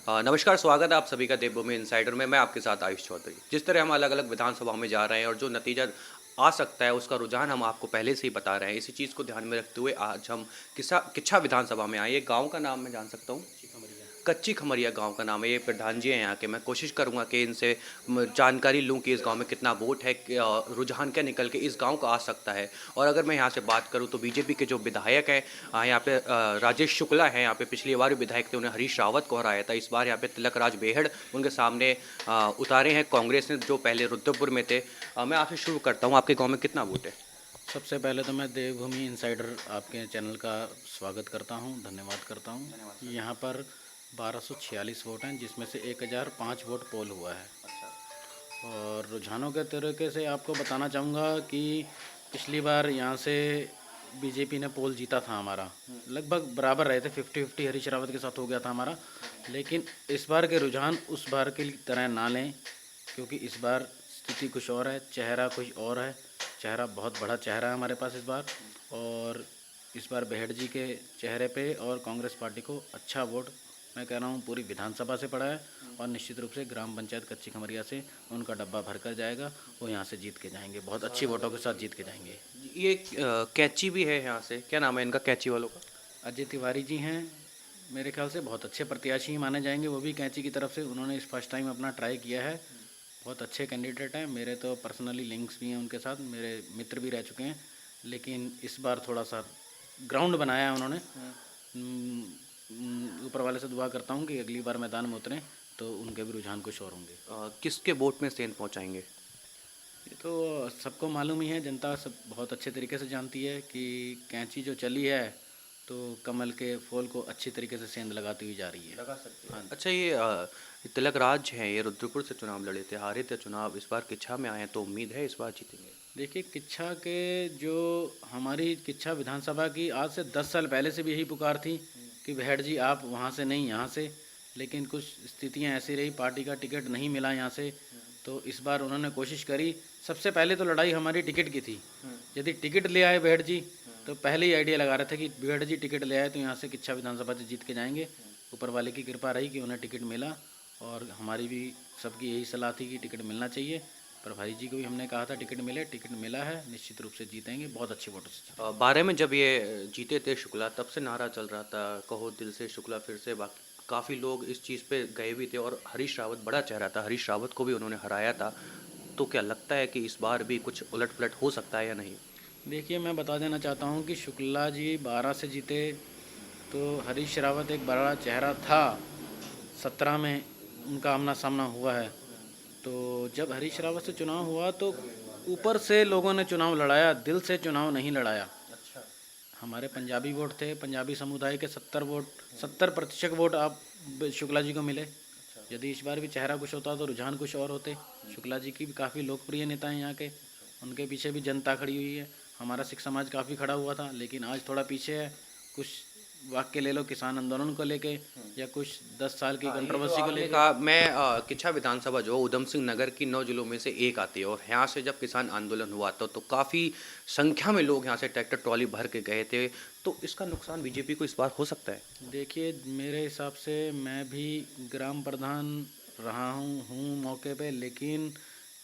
नमस्कार, स्वागत है आप सभी का देवभूमि इनसाइडर में। मैं आपके साथ आयुष चौधरी। जिस तरह हम अलग-अलग विधानसभाओं में जा रहे हैं और जो नतीजा आ सकता है, उसका रुझान हम आपको पहले से ही बता रहे हैं। इसी चीज़ को ध्यान में रखते हुए आज हम किच्छा विधानसभा में आए। ये गाँव का नाम मैं जान सकता हूँ? कच्ची खमरिया गाँव का नाम है। ये प्रधान जी हैं यहाँ के। मैं कोशिश करूँगा कि इनसे जानकारी लूँ कि इस गाँव में कितना वोट है, रुझान क्या निकल के इस गाँव का आ सकता है। और अगर मैं यहाँ से बात करूँ तो बीजेपी के जो विधायक हैं, यहाँ पे राजेश शुक्ला हैं, यहाँ पे पिछली बार भी विधायक थे, उन्हें हरीश रावत को हराया था। इस बार यहाँ पे तिलक राज बेहड़ उनके सामने उतारे हैं कांग्रेस ने, जो पहले रुद्रपुर में थे। मैं आपसे शुरू करता हूँ, आपके गाँव में कितना वोट है? सबसे पहले तो मैं देवभूमि इनसाइडर आपके चैनल का स्वागत करता हूं, धन्यवाद करता हूं। यहाँ पर 1246 वोट हैं, जिसमें से 1005 वोट पोल हुआ है। और रुझानों के तरीके से आपको बताना चाहूँगा कि पिछली बार यहाँ से बीजेपी ने पोल जीता था हमारा, लगभग बराबर रहे थे, 50-50 हरीश रावत के साथ हो गया था हमारा। लेकिन इस बार के रुझान उस बार की तरह ना लें, क्योंकि इस बार स्थिति कुछ और है, चेहरा कुछ और है। चेहरा बहुत बड़ा चेहरा है हमारे पास इस बार, और इस बार बेहड़ जी के चेहरे पे और कांग्रेस पार्टी को अच्छा वोट, मैं कह रहा हूँ, पूरी विधानसभा से पड़ा है। और निश्चित रूप से ग्राम पंचायत कच्ची खमरिया से उनका डब्बा भर कर जाएगा, वो यहाँ से जीत के जाएंगे, बहुत अच्छी वोटों के साथ जीत के जाएंगे। ये कैची भी है यहाँ से, क्या नाम है इनका कैची वालों का? अजय तिवारी जी हैं, मेरे ख्याल से बहुत अच्छे प्रत्याशी ही माने जाएंगे, वो भी कैंची की तरफ से। उन्होंने इस फर्स्ट टाइम अपना ट्राई किया है, बहुत अच्छे कैंडिडेट हैं। मेरे तो पर्सनली लिंक्स भी हैं उनके साथ, मेरे मित्र भी रह चुके हैं। लेकिन इस बार थोड़ा सा ग्राउंड बनाया है उन्होंने। ऊपर वाले से दुआ करता हूँ कि अगली बार मैदान में उतरें तो उनके भी रुझान कुछ और होंगे। किसके वोट में सेंध पहुँचाएंगे? ये तो सबको मालूम ही है, जनता सब बहुत अच्छे तरीके से जानती है कि कैंची जो चली है तो कमल के फूल को अच्छी तरीके से सेंध लगाती हुई जा रही है। लगा सकते हैं। हाँ। अच्छा, ये तिलक राज हैं, ये रुद्रपुर से चुनाव लड़े थे, हारे थे चुनाव, इस बार किच्छा में आए हैं, तो उम्मीद है इस बार जीतेंगे? देखिए, किच्छा के जो हमारी किच्छा विधानसभा की आज से 10 साल पहले से भी यही पुकार थी कि बहेड़ जी आप वहाँ से नहीं यहाँ से। लेकिन कुछ स्थितियाँ ऐसी रही, पार्टी का टिकट नहीं मिला यहाँ से, तो इस बार उन्होंने कोशिश करी। सबसे पहले तो लड़ाई हमारी टिकट की थी। यदि टिकट ले आए बहेड़ जी तो पहले ही आइडिया लगा रहे थे कि बहेड़ जी टिकट ले आए तो यहाँ से किच्छा विधानसभा से जीत के जाएंगे। ऊपर वाले की कृपा रही कि उन्हें टिकट मिला, और हमारी भी सबकी यही सलाह थी कि टिकट मिलना चाहिए। प्रभारी जी को भी हमने कहा था टिकट मिले, टिकट मिला है, निश्चित रूप से जीतेंगे, बहुत अच्छे वोटों से जीतेंगे। 12 में जब ये जीते थे शुक्ला, तब से नारा चल रहा था, कहो दिल से शुक्ला फिर से। बाकी काफ़ी लोग इस चीज़ पे गए भी थे, और हरीश रावत बड़ा चेहरा था, हरीश रावत को भी उन्होंने हराया था। तो क्या लगता है कि इस बार भी कुछ उलट पुलट हो सकता है या नहीं? देखिए, मैं बता देना चाहता हूँ कि शुक्ला जी 12 से जीते तो हरीश रावत एक बड़ा चेहरा था। 17 में उनका आमना सामना हुआ है। तो जब हरीश रावत से चुनाव हुआ तो ऊपर से लोगों ने चुनाव लड़ाया, दिल से चुनाव नहीं लड़ाया। हमारे पंजाबी वोट थे, पंजाबी समुदाय के 70% वोट आप शुक्ला जी को मिले। यदि इस बार भी चेहरा कुछ होता तो रुझान कुछ और होते। शुक्ला जी की भी काफ़ी लोकप्रिय नेता हैं यहाँ के, उनके पीछे भी जनता खड़ी हुई है। हमारा सिख समाज काफ़ी खड़ा हुआ था, लेकिन आज थोड़ा पीछे है। कुछ वाक्य ले लो किसान आंदोलन को लेके, या कुछ 10 साल की हाँ, ये तो कंट्रोवर्सी को आपने लेके। कहा। मैं किच्छा विधानसभा जो उधम सिंह नगर की 9 जिलों में से एक आती है, और यहाँ से जब किसान आंदोलन हुआ तो काफ़ी संख्या में लोग यहाँ से ट्रैक्टर ट्रॉली भर के गए थे। तो इसका नुकसान बीजेपी को इस बार हो सकता है? देखिए, मेरे हिसाब से मैं भी ग्राम प्रधान रहा हूँ मौके पे, लेकिन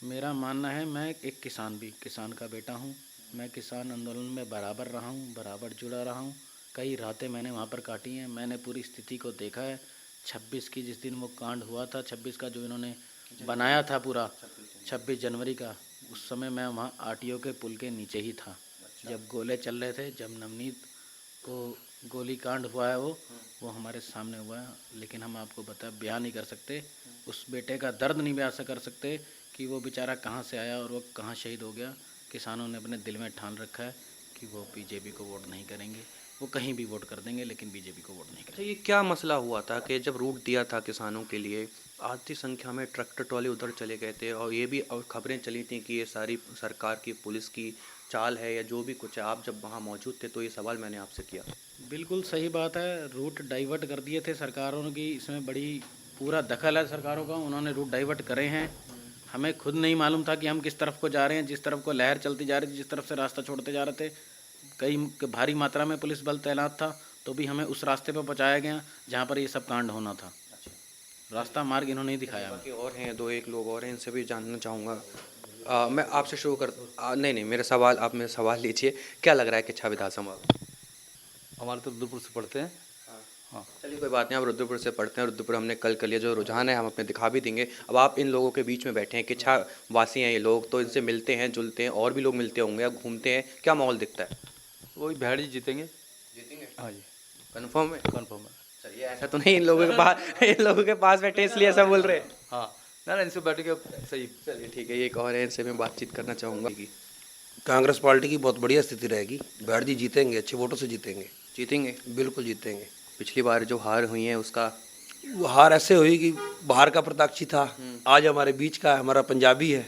मेरा मानना है, मैं एक किसान भी किसान का बेटा हूँ। मैं किसान आंदोलन में बराबर रहा हूँ, बराबर जुड़ा रहा हूँ। कई रातें मैंने वहाँ पर काटी हैं, मैंने पूरी स्थिति को देखा है। 26 की जिस दिन वो कांड हुआ था, 26 का जो इन्होंने बनाया था पूरा, 26 जनवरी का, उस समय मैं वहाँ आरटीओ के पुल के नीचे ही था, जब गोले चल रहे थे, जब नवनीत को गोली कांड हुआ है। वो हमारे सामने हुआ है। लेकिन हम आपको बयान नहीं कर सकते, उस बेटे का दर्द नहीं बयां कर सकते कि वो बेचारा कहाँ से आया और वो कहाँ शहीद हो गया। किसानों ने अपने दिल में ठान रखा है कि वो बीजेपी को वोट नहीं करेंगे, वो कहीं भी वोट कर देंगे लेकिन बीजेपी को वोट नहीं अच्छा, करेंगे। ये क्या मसला हुआ था कि जब रूट दिया था किसानों के लिए, आधी संख्या में ट्रैक्टर ट्रॉली उधर चले गए थे, और ये भी और खबरें चली थी कि ये सारी सरकार की पुलिस की चाल है या जो भी कुछ है। आप जब वहाँ मौजूद थे तो ये सवाल मैंने आपसे किया। बिल्कुल सही बात है, रूट डाइवर्ट कर दिए थे सरकारों की, इसमें बड़ी पूरा दखल है सरकारों का, उन्होंने रूट डाइवर्ट करे हैं। हमें खुद नहीं मालूम था कि हम किस तरफ को जा रहे हैं, जिस तरफ को लहर चलती जा रही थी, जिस तरफ से रास्ता छोड़ते जा रहे थे। कई भारी मात्रा में पुलिस बल तैनात था, तो भी हमें उस रास्ते पर पहुंचाया गया जहां पर ये सब कांड होना था। रास्ता मार्ग इन्होंने ही दिखाया हमें। बाकी और हैं, दो एक लोग और हैं, इनसे भी जानना चाहूँगा। मैं आपसे शुरू कर नहीं नहीं, मेरा सवाल आप मेरा सवाल लीजिए। क्या लग रहा है किच्छा विधानसभा? हमारे तो रुद्रपुर से पढ़ते हैं। हाँ। चलिए कोई बात नहीं, आप रुद्रपुर से पढ़ते हैं, रुद्रपुर हमने कल कर लिया, जो रुझान है हम अपने दिखा भी देंगे। अब आप इन लोगों के बीच में बैठे हैं, किच्छा वासी हैं ये लोग, तो इनसे मिलते हैं जुलते हैं, और भी लोग मिलते होंगे या घूमते हैं, क्या माहौल दिखता है? वही भैड़ जी जीतेंगे। जीतेंगे? हाँ जी, कन्फर्म है? कन्फर्म है। चलिए, ऐसा तो नहीं इन लोगों के पास इन लोगों के पास बैठे इसलिए ऐसा बोल रहे हैं? हाँ, ना इनसे बैठ के सही। चलिए ठीक है, ये एक और है, इनसे मैं बातचीत करना चाहूँगा। कांग्रेस पार्टी की बहुत बढ़िया स्थिति रहेगी। भैड़ जी जीतेंगे, अच्छे वोटों से जीतेंगे। जीतेंगे? बिल्कुल जीतेंगे। पिछली बार जो हार हुई है उसका? वो हार ऐसे हुई कि बाहर का प्रत्याशी था, आज हमारे बीच का है, हमारा पंजाबी है।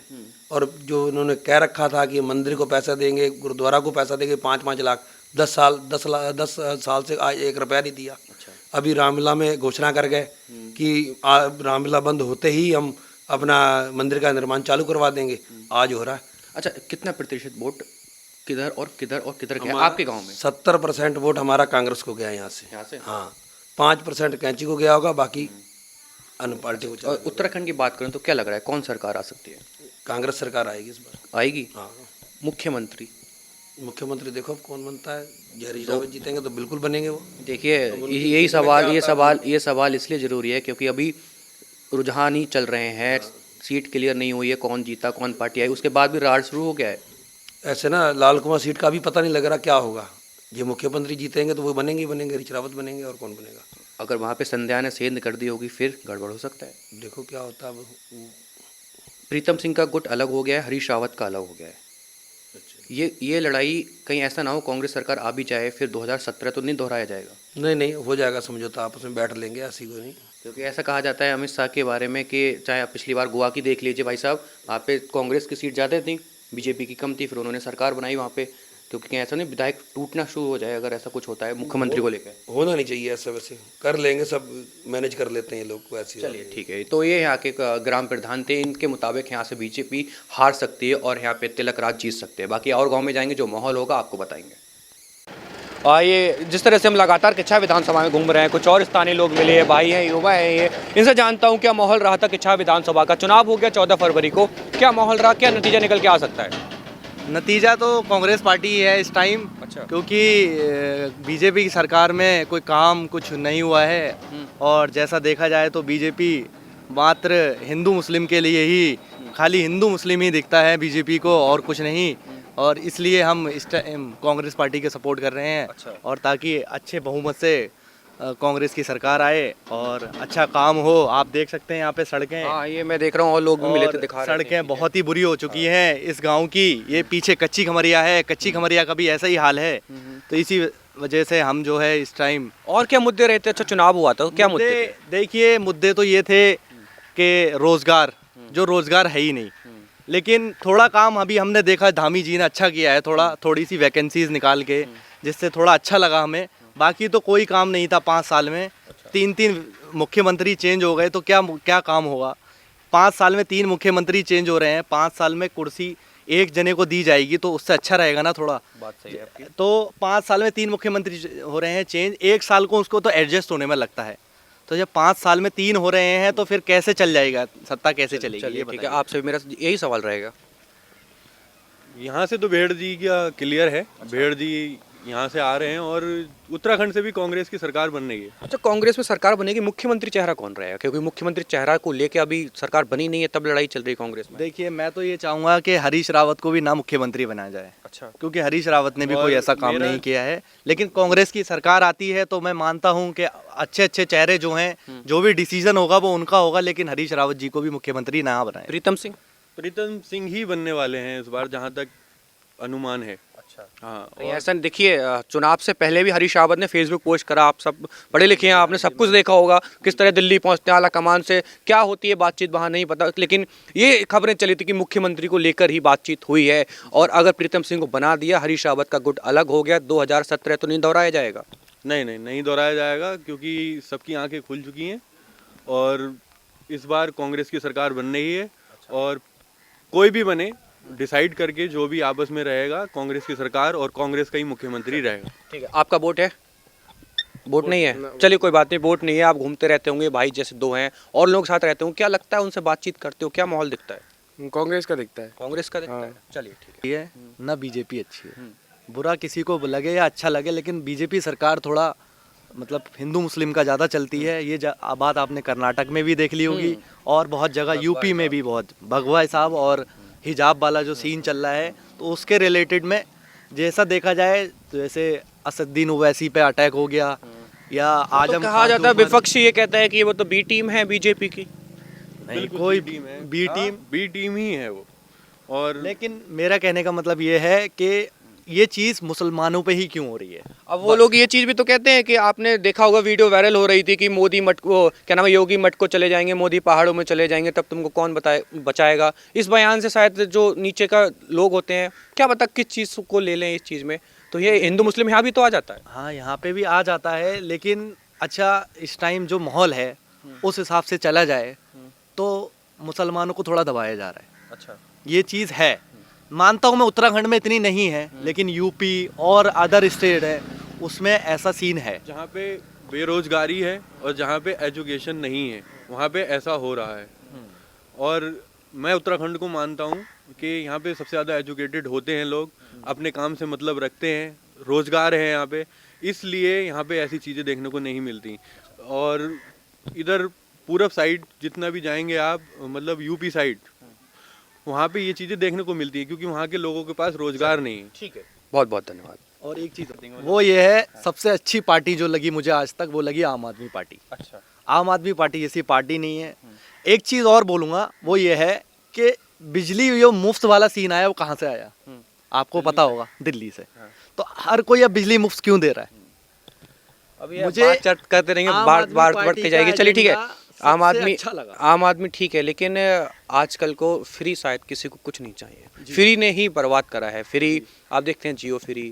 और जो उन्होंने कह रखा था कि मंदिर को पैसा देंगे, गुरुद्वारा को पैसा देंगे 5-5 लाख, 10 साल से आज 1 रुपया नहीं दिया। अच्छा। अभी रामलीला में घोषणा कर गए कि रामलीला बंद होते ही हम अपना मंदिर का निर्माण चालू करवा देंगे। आज हो रहा है। अच्छा, कितना प्रतिशत वोट किधर और किधर और किधर गया हमारा आपके गांव में? 70% वोट हमारा कांग्रेस को गया यहाँ से। यहाँ से? हाँ, 5% कैंची को गया होगा, बाकी अन्य पार्टी को और चला। उत्तराखंड की बात करें तो क्या लग रहा है, कौन सरकार आ सकती है? कांग्रेस सरकार आएगी इस बार। आएगी? हाँ। मुख्यमंत्री? मुख्यमंत्री देखो अब कौन बनता है। हरीश रावत जीतेंगे तो बिल्कुल बनेंगे वो। देखिए, उनकी यही स्थिति में सवाल क्या ये होता है सवाल ये सवाल इसलिए ज़रूरी है क्योंकि अभी रुझान ही चल रहे हैं, सीट क्लियर नहीं हुई है, कौन जीता कौन पार्टी आई, उसके बाद भी राड़ शुरू हो गया है। ऐसे ना लाल कुमार सीट का भी पता नहीं लग रहा क्या होगा। ये मुख्यमंत्री जीतेंगे तो वो बनेंगे ही बनेंगे, हरीश रावत बनेंगे, और कौन बनेगा? अगर वहाँ पे संध्या ने सेंध कर दी होगी फिर गड़बड़ हो सकता है। देखो क्या होता है। प्रीतम सिंह का गुट अलग हो गया है, हरीश रावत का अलग हो गया है। ये लड़ाई कहीं ऐसा ना हो कांग्रेस सरकार आ भी जाए फिर 2017 तो नहीं दोहराया जाएगा? नहीं नहीं, हो जाएगा समझौता, आपस में बैठ लेंगे, ऐसी कोई नहीं। क्योंकि ऐसा कहा जाता है अमित शाह के बारे में कि चाहे आप पिछली बार गोवा की देख लीजिए भाई साहब, वहाँ पे कांग्रेस की सीट ज़्यादा थी, बीजेपी की कम थी, फिर उन्होंने सरकार बनाई वहाँ पे। क्योंकि कहीं ऐसा नहीं विधायक टूटना शुरू हो जाए अगर ऐसा कुछ होता है मुख्यमंत्री को लेकर? होना नहीं चाहिए ऐसा, वैसे कर लेंगे, सब मैनेज कर लेते हैं ये लोग को ऐसी। चलिए ठीक है, तो ये यहाँ के ग्राम प्रधान थे, इनके मुताबिक यहाँ से बीजेपी हार सकती है और यहाँ पे तिलक राज जीत सकते हैं। बाकी और गांव में जाएंगे, जो माहौल होगा आपको बताएंगे। ये जिस तरह से हम लगातार किच्छा विधानसभा में घूम रहे हैं, कुछ और स्थानीय लोग मिले हैं, भाई हैं, युवा हैं, ये इनसे जानता हूँ क्या माहौल रहा था किच्छा विधानसभा का। चुनाव हो गया 14 फरवरी को, क्या माहौल रहा, क्या नतीजा निकल के आ सकता है? नतीजा तो कांग्रेस पार्टी ही है इस टाइम। अच्छा। क्योंकि बीजेपी की सरकार में कोई काम कुछ नहीं हुआ है, और जैसा देखा जाए तो बीजेपी मात्र हिंदू मुस्लिम के लिए ही, खाली हिंदू मुस्लिम ही दिखता है बीजेपी को, और कुछ नहीं। और इसलिए हम इस टाइम कांग्रेस पार्टी के सपोर्ट कर रहे हैं। अच्छा। और ताकि अच्छे बहुमत से कांग्रेस की सरकार आए और अच्छा काम हो। आप देख सकते हैं यहाँ पे सड़कें, हाँ ये मैं देख रहा हूँ, और लोग भी मिले थे, और दिखा रहे थे। सड़कें बहुत ही बुरी हो चुकी हैं इस गांव की। ये पीछे कच्ची खमरिया है, कच्ची खमरिया का भी ऐसा ही हाल है। तो इसी वजह से हम जो है इस टाइम। और क्या मुद्दे रहते? अच्छा, चुनाव हुआ था, क्या मुद्दे थे? देखिए, मुद्दे तो ये थे कि रोजगार, जो रोजगार है ही नहीं। लेकिन थोड़ा काम अभी हमने देखा, धामी जी ने अच्छा किया है, थोड़ी सी वैकेंसीज निकाल के, जिससे थोड़ा अच्छा लगा हमें। बाकी तो कोई काम नहीं था 5 साल में। 3 मुख्यमंत्री चेंज हो गए तो क्या काम होगा? 5 साल में 3 मुख्यमंत्री चेंज हो रहे हैं। 5 साल में कुर्सी एक जने को दी जाएगी तो उससे अच्छा रहेगा ना थोड़ा। बात सही है आपकी। तो 5 साल में 3 मुख्यमंत्री हो रहे हैं चेंज, 1 साल को उसको तो एडजस्ट होने में लगता है। तो जब 5 साल में 3 हो रहे हैं तो फिर कैसे चल जाएगा, सत्ता कैसे चलेगी? चलिए ये ठीक है, बताइए। आपसे मेरा यही सवाल रहेगा। यहाँ से तो भेड़ जी का क्लियर है। भेड़ जी यहाँ से आ रहे हैं और उत्तराखंड से भी कांग्रेस की सरकार बन रही है। अच्छा, कांग्रेस में सरकार बनेगी, मुख्यमंत्री चेहरा कौन रहेगा? क्योंकि मुख्यमंत्री चेहरा को लेके अभी सरकार बनी नहीं है, तब लड़ाई चल रही है कांग्रेस में। देखिए, मैं तो ये चाहूँगा कि हरीश रावत को भी ना मुख्यमंत्री बनाया जाए। अच्छा। क्योंकि हरीश रावत ने भी और कोई ऐसा काम मेरा- नहीं किया है। लेकिन कांग्रेस की सरकार आती है तो मैं मानता हूँ कि अच्छे अच्छे चेहरे जो हैं, जो भी डिसीजन होगा वो उनका होगा, लेकिन हरीश रावत जी को भी मुख्यमंत्री ना बनाए। प्रीतम सिंह? प्रीतम सिंह ही बनने वाले हैं इस बार, जहाँ तक अनुमान है। अच्छा। हाँ, तो ऐसा देखिए, चुनाव से पहले भी हरीश रावत ने फेसबुक पोस्ट करा, आप सब पढ़े लिखे हैं, आपने सब कुछ देखा होगा किस तरह दिल्ली पहुंचते हैं आला कमान से, क्या होती है बातचीत वहाँ नहीं पता, लेकिन ये खबरें चली थी कि मुख्यमंत्री को लेकर ही बातचीत हुई है। और अगर प्रीतम सिंह को बना दिया, हरीश रावत का गुट अलग हो गया, 2017 तो नहीं दोहराया जाएगा? नहीं दोहराया जाएगा, क्योंकि सबकी आंखें खुल चुकी हैं और इस बार कांग्रेस की सरकार बन रही है। और कोई भी बने, डिसाइड करके जो भी आपस में रहेगा, कांग्रेस की सरकार और कांग्रेस का ही मुख्यमंत्री रहेगा। ठीक है, आपका वोट है? वोट नहीं है, चलिए कोई बात नहीं, वोट नहीं है, आप घूमते रहते होंगे, भाई जैसे दो हैं और लोग साथ रहते होंगे, क्या लगता है उनसे बातचीत करते हो, क्या माहौल दिखता है? कांग्रेस का दिखता है। कांग्रेस का दिखता है, चलिए ठीक है। ये ना बीजेपी अच्छी है, बुरा किसी को लगे या अच्छा लगे, लेकिन बीजेपी सरकार थोड़ा मतलब हिंदू मुस्लिम का ज़्यादा चलती है। ये बात आपने कर्नाटक में भी देख ली होगी और बहुत जगह यूपी में भी बहुत भगवा साहब और हिजाब वाला जो सीन चल रहा है, तो उसके रिलेटेड में जैसा देखा जाए तो जैसे असदुद्दीन ओवैसी पे अटैक हो गया या तो आजम कहा जाता है, विपक्ष ये कहता है कि वो तो बी टीम है बीजेपी की। नहीं कोई टीम है, बी टीम ही है वो। और लेकिन मेरा कहने का मतलब ये है कि ये चीज़ मुसलमानों पे ही क्यों हो रही है। अब वो लोग ये चीज़ भी तो कहते हैं कि आपने देखा होगा, वीडियो वायरल हो रही थी कि मोदी मठ को, क्या नाम है, योगी मठ को चले जाएंगे, मोदी पहाड़ों में चले जाएंगे, तब तुमको कौन बचाएगा। इस बयान से शायद जो नीचे का लोग होते हैं, क्या पता किस चीज़ को ले लें इस चीज़ में, तो ये हिंदू मुस्लिम यहाँ भी तो आ जाता है। हाँ यहाँ पे भी आ जाता है, लेकिन अच्छा इस टाइम जो माहौल है उस हिसाब से चला जाए तो मुसलमानों को थोड़ा दबाया जा रहा है। अच्छा, ये चीज़ है, मानता हूँ मैं उत्तराखंड में इतनी नहीं है, लेकिन यूपी और अदर स्टेट है उसमें ऐसा सीन है। जहाँ पे बेरोजगारी है और जहाँ पे एजुकेशन नहीं है, वहाँ पे ऐसा हो रहा है। और मैं उत्तराखंड को मानता हूँ कि यहाँ पे सबसे ज़्यादा एजुकेटेड होते हैं लोग, अपने काम से मतलब रखते हैं, रोजगार है यहाँ पे, इसलिए यहाँ पे ऐसी चीज़ें देखने को नहीं मिलती। और इधर पूरब साइड जितना भी जाएंगे आप, मतलब यूपी साइड, वहाँ पे ये चीज़ें देखने को मिलती है क्योंकि वहाँ के लोगों के पास रोजगार नहीं है। ठीक है, बहुत बहुत धन्यवाद। और एक चीज़ वो ये है, सबसे अच्छी पार्टी जो लगी मुझे आज तक वो लगी आम आदमी पार्टी। अच्छा, आम आदमी पार्टी जैसी पार्टी नहीं है। एक चीज़ और बोलूँगा वो ये है कि बिजली जो मुफ्त वाला सीन आया वो कहाँ से आया आपको पता होगा, दिल्ली से। तो हर कोई अब बिजली मुफ्त क्यों दे रहा है? अभी मुझे बात चर्चा करते रहेंगे, बार बार बढ़ते जाएगी, चलिए ठीक है। आम आदमी अच्छा लगा। आम आदमी ठीक है, लेकिन आजकल को फ्री शायद किसी को कुछ नहीं चाहिए। फ्री ने ही बर्बाद करा है। फ्री आप देखते हैं, जियो फ्री,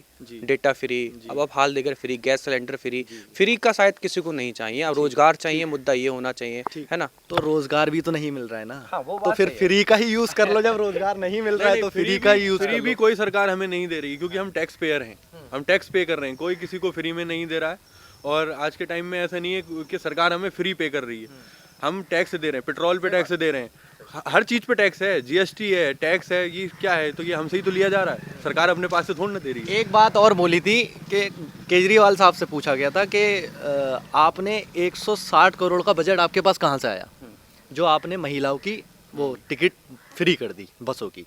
डेटा फ्री, अब आप हाल देकर free, gas cylinder free. Free का शायद किसी को नहीं चाहिए, अब रोजगार चाहिए, मुद्दा ये होना चाहिए, है ना। तो रोजगार भी तो नहीं मिल रहा है ना। हाँ, वो तो बात फिर सही है। फ्री का ही यूज कर लो। जब रोजगार नहीं मिल रहा है तो फ्री का ही यूज फ्री कर भी लो। कोई सरकार हमें नहीं दे रही क्योंकि हम टैक्स पेयर हैं, हम टैक्स पे कर रहे हैं, कोई किसी को फ्री में नहीं दे रहा है। और आज के टाइम में ऐसा नहीं है कि सरकार हमें फ्री पे कर रही है, हम टैक्स दे रहे हैं, पेट्रोल पे टैक्स दे रहे हैं, हर चीज़ पे टैक्स है, जीएसटी है, टैक्स है, ये क्या है, तो ये हमसे ही तो लिया जा रहा है, सरकार अपने पास से थोड़ी ना दे रही है। एक बात और बोली थी कि केजरीवाल साहब से पूछा गया था कि आपने 160 करोड़ का बजट आपके पास कहाँ से आया, जो आपने महिलाओं की वो टिकट फ्री कर दी बसों की।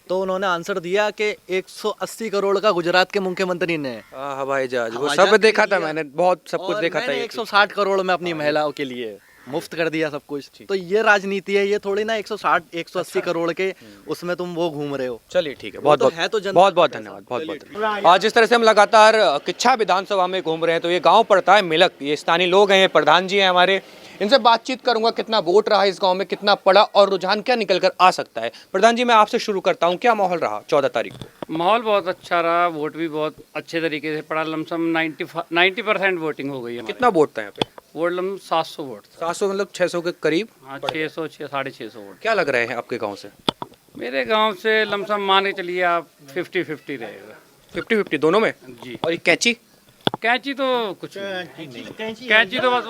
तो उन्होंने आंसर दिया कि 180 करोड़ का गुजरात के मुख्यमंत्री ने हवाई जहाज, वो हवाई सब जहाज देखा के था लिए, मैंने, बहुत सब कुछ और देखा था। मैंने ये 160 करोड़ में अपनी महिलाओं के लिए मुफ्त कर दिया सब कुछ। तो ये राजनीति है, ये थोड़ी ना 160 180 करोड़ के उसमें तुम वो घूम रहे हो। चलिए ठीक है, वो बहुत तो बहुत है तो जनता बहुत बहुत का धन्यवाद, बहुत बहुत धन्यवाद। आज जिस तरह से हम लगातार किच्छा विधानसभा में घूम रहे हैं, तो ये गांव पड़ता है मिलक, ये स्थानीय लोग हैं, ये प्रधान जी हैं हमारे, इनसे बातचीत करूंगा कितना वोट रहा इस गांव में, कितना पड़ा और रुझान क्या निकल कर आ सकता है। प्रधान जी, मैं आपसे शुरू करता हूं, क्या माहौल रहा 14 तारीख को? माहौल बहुत अच्छा रहा, वोट भी बहुत अच्छे तरीके से पड़ा, लमसम 90% वोटिंग हो गई है। कितना वोट था यहाँ पे? वोट लम 700 वोट था। 700 मतलब 600 के करीब। हाँ, 600 650 वोट। क्या लग रहे हैं आपके गांव से? मेरे गांव से लमसम मान के चलिए आप 50-50 रहेगा। 50-50 दोनों में जी। और ये कैंची? कैंची तो कुछ नहीं, कैंची तो बस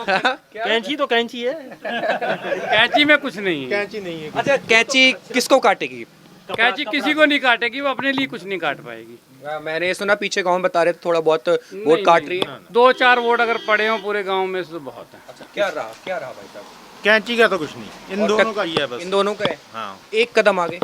कैंची तो कैंची है, कैंची में कुछ नहीं है। अच्छा, कैंची किसको काटेगी? कैंची किसी को नहीं काटेगी, वो अपने लिए कुछ नहीं काट पाएगी। मैंने ये सुना पीछे गांव में बता रहे थे थोड़ा बहुत वोट काट रही है। 2-4 वोट अगर पड़े हो पूरे गांव में तो बहुत है। अच्छा, क्या रहा भाई साहब? कैंची का तो कुछ नहीं, इन और दोनों का ही है बस। इन दोनों का है। हाँ, एक कदम आगे।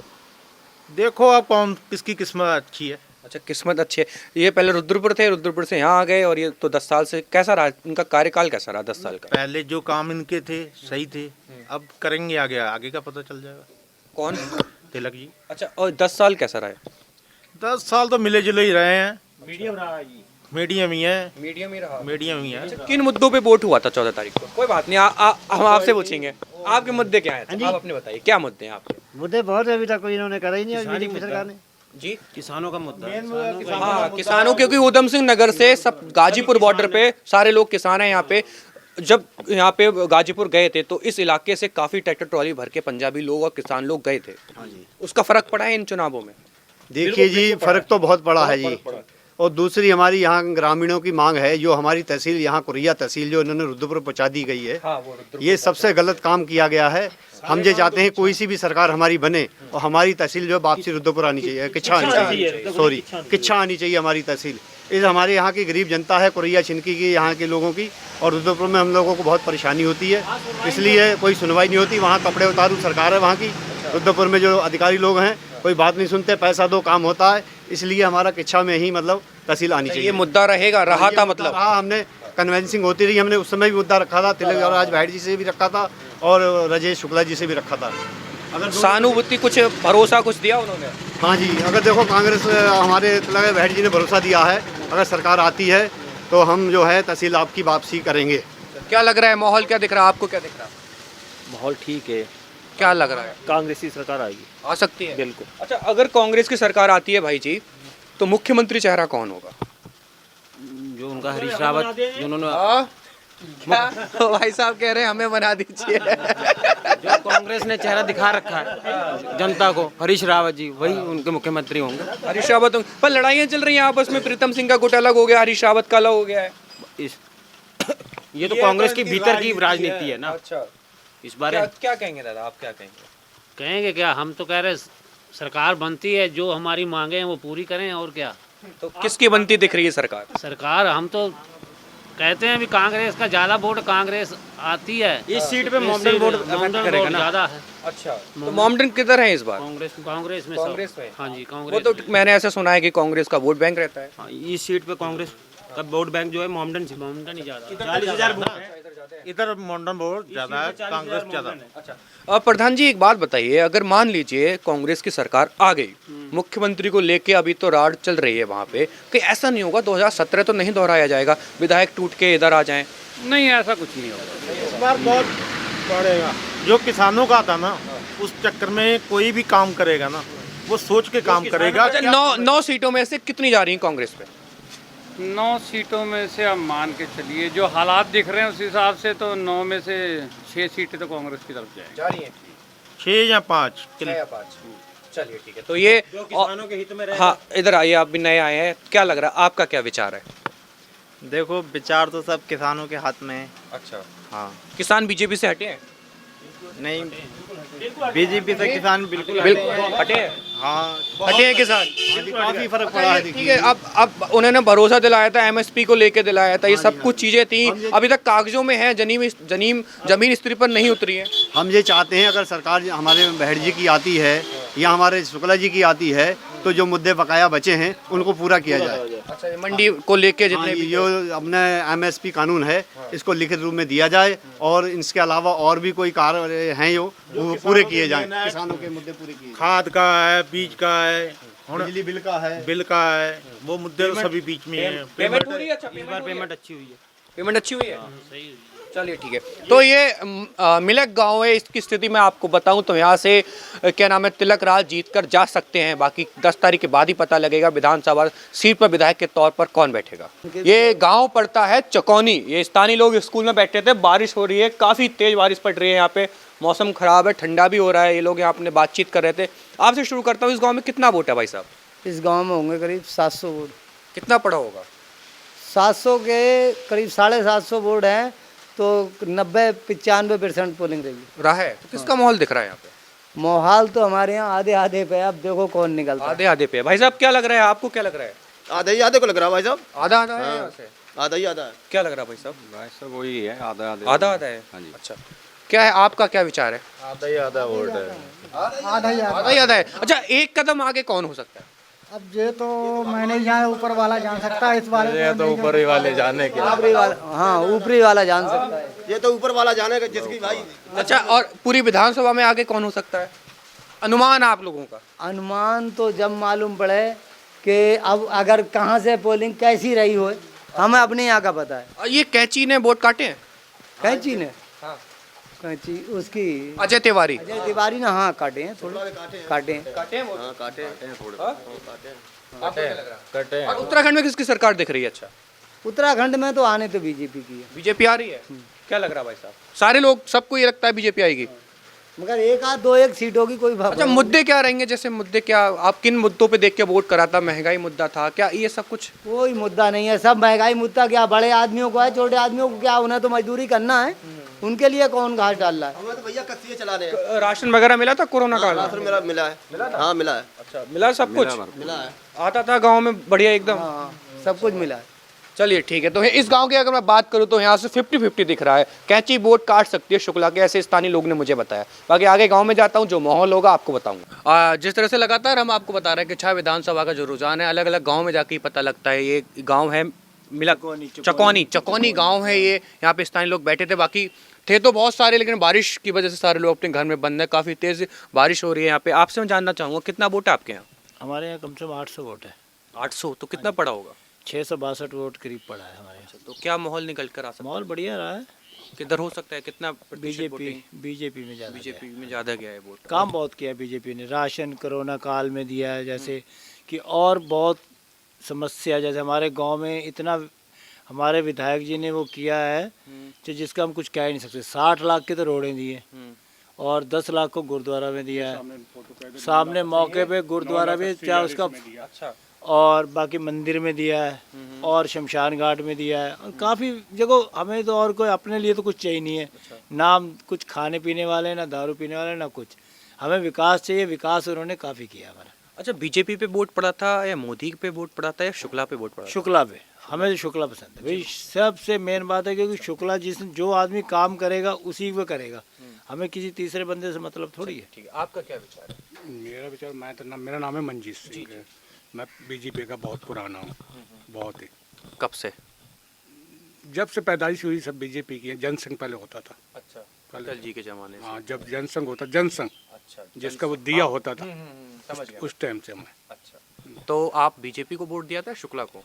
देखो अब कौन किसकी किस्मत अच्छी है। अच्छा, किस्मत अच्छी है। ये पहले रुद्रपुर थे, रुद्रपुर से यहाँ आ गए, और ये तो 10 साल से कैसा रहा इनका कार्यकाल, कैसा रहा 10 साल का? पहले जो काम इनके थे सही थे, अब करेंगे आगे, आगे का पता चल जाएगा। कौन? तिलक जी। अच्छा, और 10 साल कैसा रहा है? 10 साल तो मिले जुले ही रहे हैं, मीडियम ही है, मीडियम ही रहा। मीडियम ही है। किन मुद्दों पे वोट हुआ था 14 तारीख को? कोई बात नहीं, हम आपसे पूछेंगे आपके मुद्दे क्या हैं, आप अपने बताइए क्या मुद्दे हैं आपके? मुद्दे बहुत है, अभी तक कोई इन्होंने करा ही नहीं है बीजेपी सरकार ने। जी, किसानों का मुद्दा, हाँ किसानों, क्योंकि उधम सिंह नगर से सब गाजीपुर बॉर्डर पे सारे लोग किसान हैं यहाँ पे। जब यहाँ पे गाजीपुर गए थे तो इस इलाके से काफी ट्रैक्टर ट्रॉली भर के पंजाबी लोग और किसान लोग गए थे। उसका फर्क पड़ा है इन चुनावों में? देखिए जी, फर्क तो बहुत पड़ा है जी। और दूसरी हमारी यहाँ ग्रामीणों की मांग है, जो हमारी तहसील यहाँ कुरिया तहसील जो इन्होंने रुद्रपुर पहुँचा दी गई है, ये सबसे गलत काम किया गया है। हम ये चाहते हैं कोई सी भी सरकार हमारी बने और हमारी तहसील जो है वापसी रुद्रपुर आनी चाहिए, किच्छा आनी चाहिए, सॉरी किच्छा आनी चाहिए हमारी तहसील। इस हमारे यहाँ की गरीब जनता है कुरिया छिनकी की यहाँ के लोगों की, और रुद्रपुर में हम लोगों को बहुत परेशानी होती है, इसलिए कोई सुनवाई नहीं होती। वहाँ कपड़े उतारू सरकार है वहाँ की, रुद्रपुर में जो अधिकारी लोग हैं कोई बात नहीं सुनते, पैसा दो काम होता है, इसलिए हमारा किच्छा में ही मतलब तहसील आनी चाहिए। ये मुद्दा रहेगा, रहा था मतलब। हाँ, हमने कन्वेंसिंग होती रही, हमने उस समय भी मुद्दा रखा था, तिलक राज भाई जी से भी रखा था और राजेश शुक्ला जी से भी रखा था। अगर सहानुभूति कुछ भरोसा कुछ दिया उन्होंने? हाँ जी, अगर देखो कांग्रेस हमारे तिलक भाई जी ने भरोसा दिया है, अगर सरकार आती है तो हम जो है तहसील आपकी वापसी करेंगे। क्या लग रहा है, माहौल क्या दिख रहा है आपको, क्या दिख रहा है? माहौल ठीक है, क्या लग रहा है? कांग्रेस की सरकार आएगी, आ सकती है बिल्कुल। अच्छा, अगर कांग्रेस की सरकार आती है भाई जी, तो मुख्यमंत्री चेहरा कौन होगा? जो उनका हरीश रावत जिन्होंने भाई साहब कह रहे हैं हमें बना दीजिए। जो कांग्रेस ने चेहरा दिखा रखा है जनता को, हरीश रावत जी वही उनके मुख्यमंत्री होंगे। हरीश रावत पर लड़ाइयाँ चल रही हैं आपस में, प्रीतम सिंह का गुट अलग हो गया, हरीश रावत का अलग हो गया है। ये तो कांग्रेस की भीतर की राजनीति है ना। अच्छा, इस बारे क्या कहेंगे दादा, आप क्या कहेंगे? कहेंगे क्या, हम तो कह रहे सरकार बनती है, जो हमारी मांगे हैं वो पूरी करें, और क्या। तो किसकी बनती दिख रही है सरकार? सरकार हम तो कहते हैं भी कांग्रेस का ज़्यादा वोट कांग्रेस आती है। इस सीट पे मॉडर्न वोट करेगा ना ज़्यादा है। अच्छा, तो मोमडन किधर है इस बार? कांग्रेस में कांग्रेस में? हाँ जी, वो कांग्रेस तो मैंने ऐसा सुना है कि कांग्रेस का वोट बैंक रहता है। हाँ, इस सीट पे कांग्रेस का वोट बैंक जो है मॉडर्न ही ज़्यादा। 40,000 वोट है इधर, मॉडर्न वोट ज़्यादा है, कांग्रेस ज़्यादा। अच्छा, अब प्रधान जी एक बात बताइए, अगर मान लीजिए कांग्रेस की सरकार आ गई, मुख्यमंत्री को लेके अभी तो राड चल रही है वहाँ पे, कि ऐसा नहीं होगा 2017 तो नहीं दोहराया जाएगा, विधायक टूट के इधर आ जाएं? नहीं, ऐसा कुछ नहीं होगा। इस बार बहुत बढ़ेगा। जो किसानों का था ना, उस चक्कर में कोई भी काम करेगा ना, वो सोच के काम करेगा। अच्छा, 9 सीटों में से कितनी जा रही है कांग्रेस पे? 9 सीटों में से आप मान के चलिए, जो हालात दिख रहे हैं उस हिसाब से तो 9 में से 6 सीटें तो कांग्रेस की तरफ जाएंगी। जा रही है 6 या 5। चलिए ठीक है, तो ये किसानों के हित में रहेगा। हाँ, इधर आइए, आप भी नए आए हैं, क्या लग रहा है, आपका क्या विचार है? देखो, विचार तो सब किसानों के हाथ में है। अच्छा, हाँ, किसान बीजेपी से हटे हैं? नहीं, बीजेपी से किसान बिल्कुल हटे हैं? हाँ, हटे हैं किसान? काफी फर्क पड़ा है। ठीक है, अब उन्होंने भरोसा दिलाया था, एमएसपी को लेके दिलाया था, ये सब कुछ चीजें थी, अभी तक कागजों में है, जमीन स्त्री पर नहीं उतरी है। हम ये चाहते हैं अगर सरकार हमारे बहड़ जी की आती है या हमारे शुक्ला जी की आती है, तो जो मुद्दे बकाया बचे हैं उनको पूरा किया जाए। अच्छा, मंडी को लेके जितने भी जो अपने एमएसपी कानून है इसको लिखित रूप में दिया जाए, और इसके अलावा और भी कोई कार्य हैं वो पूरे किए जाएं, किसानों के मुद्दे पूरे किए। खाद का है, बीज का है, बिजली बिल का है, वो मुद्दे तो सभी बीच में है। पेमेंट पूरी? अच्छा, इस बार पेमेंट अच्छी हुई है। पेमेंट अच्छी हुई है, चलिए ठीक है। तो ये मिलक गांव है, इसकी स्थिति मैं आपको बताऊं तो यहाँ से क्या नाम है, तिलक राज जीत कर जा सकते हैं, बाकी 10 तारीख के बाद ही पता लगेगा विधानसभा सीट पर विधायक के तौर पर कौन बैठेगा। ये गांव पड़ता है चकौनी, ये स्थानीय लोग स्कूल में बैठे थे, बारिश हो रही है, काफ़ी तेज़ बारिश पड़ रही है यहाँ पे, मौसम ख़राब है, ठंडा भी हो रहा है, ये लोग यहाँ अपने बातचीत कर रहे थे। आपसे शुरू करता हूँ, इस गाँव में कितना वोट है भाई साहब? इस गांव में होंगे करीब 700 वोट। कितना पड़ा होगा? 700 के करीब 750 वोट हैं, तो 90-95% पोलिंग रहेगी। रहा है तो किसका माहौल दिख रहा है यहाँ पे? माहौल तो हमारे यहाँ आधे आधे पे, अब देखो कौन निकलता है। आधे आधे पे। भाई साहब क्या लग रहा है आपको, क्या लग रहा है? आधा ही आधे को लग रहा है भाई साहब। आधा आधा है यहाँ से? आधा ही आधा है। क्या लग रहा है भाई साहब? भाई साहब वही है, आधा आधा आधा आधा है। अच्छा, क्या है आपका क्या विचार है? आधा ही आधा वोट है। आधा ही आधा ही आधा है। अच्छा, एक कदम आगे कौन हो सकता है? अब ये तो मैंने यहाँ ऊपर वाला जान सकता है, इस बारे में ये तो ऊपर ही वाले जाने के। ऊपरी वाला, हाँ ऊपरी वाला जान सकता है। ये तो ऊपर वाला जानेगा जिसकी भाई। अच्छा, और पूरी विधानसभा में आगे कौन हो सकता है, अनुमान आप लोगों का? अनुमान तो जब मालूम पड़े कि अब अगर कहाँ से पोलिंग कैसी रही हो, हमें अपने यहाँ का पता है। और ये कैंची ने वोट काटे हैं? कैंची ने? हाँ, कैंची उसकी अजय तिवारी। अजय तिवारी ना, हाँ काटे हैं, थोड़े काटे हैं। काटे। और उत्तराखंड में किसकी सरकार दिख रही है? अच्छा, उत्तराखंड में तो आने तो बीजेपी की है। बीजेपी आ रही है। क्या लग रहा है भाई साहब? सारे लोग, सबको ये लगता है बीजेपी आएगी? मगर एक आध दो एक सीटों की कोई अच्छा, मुद्दे क्या रहेंगे? जैसे मुद्दे क्या, आप किन मुद्दों पे देख के वोट करा था? महंगाई मुद्दा था क्या, ये सब कुछ? कोई मुद्दा नहीं है, सब महंगाई मुद्दा क्या, बड़े आदमियों को है, छोटे आदमियों को क्या, उन्हें तो मजदूरी करना है, उनके लिए कौन घास डाल रहा है। हमें तो भैया कस्सिए चला रहे हैं। राशन वगैरह मिला था कोरोना काल में? राशन मिला है। हाँ मिला है। अच्छा, मिला सब कुछ? मिला है। आता था गांव में बढ़िया एकदम? हाँ, सब कुछ मिला है। चलिए ठीक है। तो इस गांव की अगर मैं बात करूं तो यहाँ से 50-50 दिख रहा है, कैंची वोट काट सकती है शुक्ला के, ऐसे स्थानीय लोग ने मुझे बताया। बाकी आगे गांव में जाता हूं, जो माहौल होगा आपको बताऊंगा। जिस तरह से लगातार हम आपको बता रहे हैं कि छह विधानसभा का जो रुझान है, अलग अलग गाँव में जाके ही पता लगता है। ये गाँव है मिला चकौनी गाँव है ये, यहाँ पे स्थानीय लोग बैठे थे, बाकी थे तो बहुत सारे, लेकिन बारिश की वजह से सारे लोग अपने घर में बंद है। काफ़ी तेज़ बारिश हो रही है यहाँ पे। आपसे मैं जानना चाहूँगा कितना वोट है आपके यहाँ? हमारे यहाँ कम से कम 800 वोट है। 800? तो कितना पड़ा होगा? 662 वोट करीब पड़ा है हमारे यहाँ। तो क्या माहौल निकल कर आ सकता माहौल बढ़िया रहा है। है? किधर हो सकता है? कितना प्रतिशत वोटिंग? बीजेपी में ज़्यादा बीजेपी में ज़्यादा गया है वोट। काम बहुत किया बीजेपी ने, राशन कोरोना काल में दिया है, जैसे कि और बहुत समस्या, जैसे हमारे गांव में इतना हमारे विधायक जी ने वो किया है कि जिसका हम कुछ कह ही नहीं सकते। 60 लाख के तो रोडें दिए और 10 लाख को गुरुद्वारा में दिया है, सामने मौके पे गुरुद्वारा भी क्या उसका, अच्छा, और बाकी मंदिर में दिया है और शमशान घाट में दिया है, और काफ़ी जगह। हमें तो और कोई अपने लिए तो कुछ चाहिए नहीं है, ना हम कुछ खाने पीने वाले, ना दारू पीने वाले, ना कुछ। हमें विकास चाहिए, विकास उन्होंने काफ़ी किया हमारा। अच्छा, बीजेपी पे वोट पड़ा था या मोदी पे वोट पड़ा था या शुक्ला पे वोट पड़ा था? शुक्ला पे, हमें तो शुक्ला पसंद है भाई। सबसे मेन बात है क्योंकि शुक्ला जो आदमी काम करेगा उसी वो करेगा, हमें किसी तीसरे बंदे से मतलब थोड़ी है। ठीक है, आपका क्या विचार है? मेरा विचार, मेरा नाम है मंजीत सिंह, मैं बीजेपी का बहुत पुराना हूँ, बहुत ही। कब से? जब से पैदाइश हुई सब बीजेपी की है। जनसंघ पहले होता था। अच्छा, अटल जी के जमाने से। हाँ, जब जनसंघ होता, जनसंघ अच्छा, जिसका वो दिया होता था, समझ गया। उस टाइम से मैं। अच्छा, तो आप बीजेपी को वोट दिया था शुक्ला को?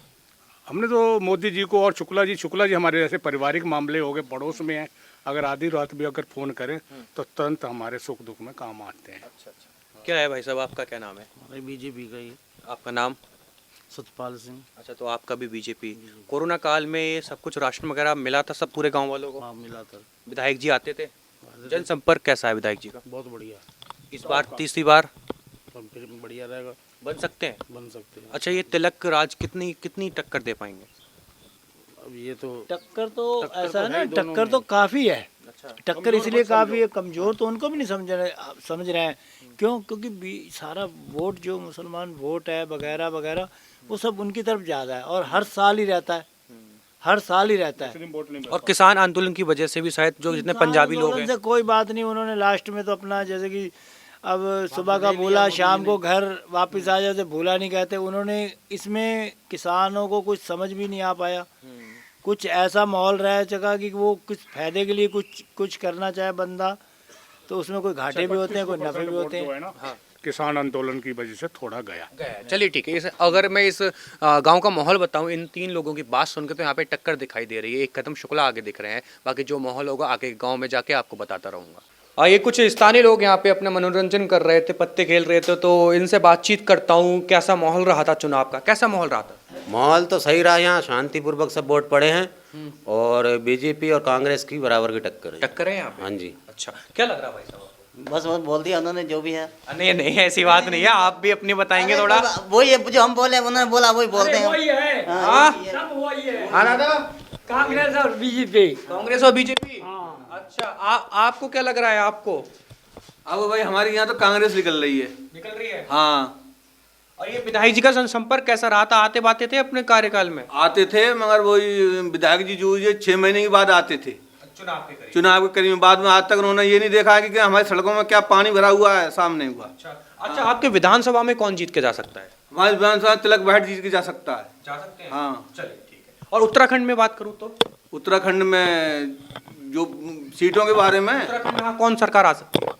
हमने तो मोदी जी को और शुक्ला जी हमारे जैसे पारिवारिक मामले हो गए, पड़ोस में हैं, अगर आधी रात भी अगर फ़ोन करें तो तुरंत हमारे सुख दुख में काम आते हैं। अच्छा अच्छा, क्या है भाई साहब, आपका क्या नाम है? हमारे बीजेपी का ही। आपका नाम? सतपाल सिंह। अच्छा, तो आपका भी बीजेपी। कोरोना काल में ये सब कुछ राशन वगैरह मिला था सब पूरे गांव वालों को? हाँ मिला था। विधायक जी आते थे? जनसंपर्क कैसा है विधायक जी का? बहुत बढ़िया। इस बार तीसरी बार फिर बढ़िया रहेगा, बन सकते हैं? बन सकते हैं। अच्छा, ये तिलक राज कितनी टक्कर दे पाएंगे? अब ये तो टक्कर तो ऐसा है ना, टक्कर तो काफ़ी है। टक्कर इसलिए काफ़ी है, कमज़ोर तो उनको भी नहीं समझ रहे हैं। क्यों? क्योंकि सारा वोट जो मुसलमान वोट है वगैरह वगैरह वो सब उनकी तरफ ज़्यादा है, और हर साल ही रहता है, हर साल ही रहता है। और किसान आंदोलन की वजह से भी शायद जो जितने पंजाबी लोग हैं, से कोई बात नहीं, उन्होंने लास्ट में तो अपना जैसे कि अब सुबह का भूला शाम को घर वापस आ जाते, भूला नहीं कहते। उन्होंने इसमें किसानों को कुछ समझ भी नहीं आ पाया। कुछ ऐसा माहौल रह चुका कि वो कुछ फायदे के लिए कुछ करना चाहे बंदा, तो उसमें कोई घाटे भी होते हैं, कोई नफे भी होते हैं। हाँ, किसान आंदोलन की वजह से थोड़ा गया। चलिए ठीक है। अगर मैं इस गांव का माहौल बताऊं, इन तीन लोगों की बात सुनकर तो यहाँ पे टक्कर दिखाई दे रही है। एक कदम शुक्ला आगे दिख रहे हैं, बाकी जो माहौल होगा आगे गांव में जाके आपको बताता रहूँगा। ये कुछ स्थानीय लोग यहाँ पे अपना मनोरंजन कर रहे थे, पत्ते खेल रहे थे, तो इनसे बातचीत करता हूँ। कैसा माहौल रहा था चुनाव का? कैसा माहौल रहा था? माहौल तो सही रहा, यहाँ शांतिपूर्वक सब वोट पड़े हैं और बीजेपी और कांग्रेस की बराबर की टक्कर है। टक्कर है यहाँ पे? हाँ जी। अच्छा, क्या लग रहा भाई साहब? बस बोल दिया उन्होंने जो भी है। नहीं नहीं, ऐसी बात नहीं है, आप भी अपनी बताएंगे थोड़ा। वही है जो हम बोले, उन्होंने बोला वही बोलते हैं। कांग्रेस और बीजेपी। कांग्रेस और बीजेपी। अच्छा, आपको क्या लग रहा है? आपको? अब भाई हमारे यहाँ तो कांग्रेस निकल रही है। हाँ। और ये विधायक जी का जनसंपर्क कैसा रहा था? आते बाते थे अपने कार्यकाल में? आते थे, मगर वही विधायक जी जो ये 6 महीने के बाद आते थे चुनाव के करीब। बाद में आज तक उन्होंने ये नहीं देखा कि हमारी सड़कों में क्या पानी भरा हुआ है, सामने हुआ। अच्छा, आपके विधानसभा में कौन जीत के जा सकता है? हमारे विधानसभा तिलक बहट जीत के जा सकता है। जा सकते हैं? हाँ। चलिए ठीक है। और उत्तराखंड में बात करूँ तो? उत्तराखंड में जो सीटों के बारे में, उत्तराखंड में कौन सरकार आ सकती है?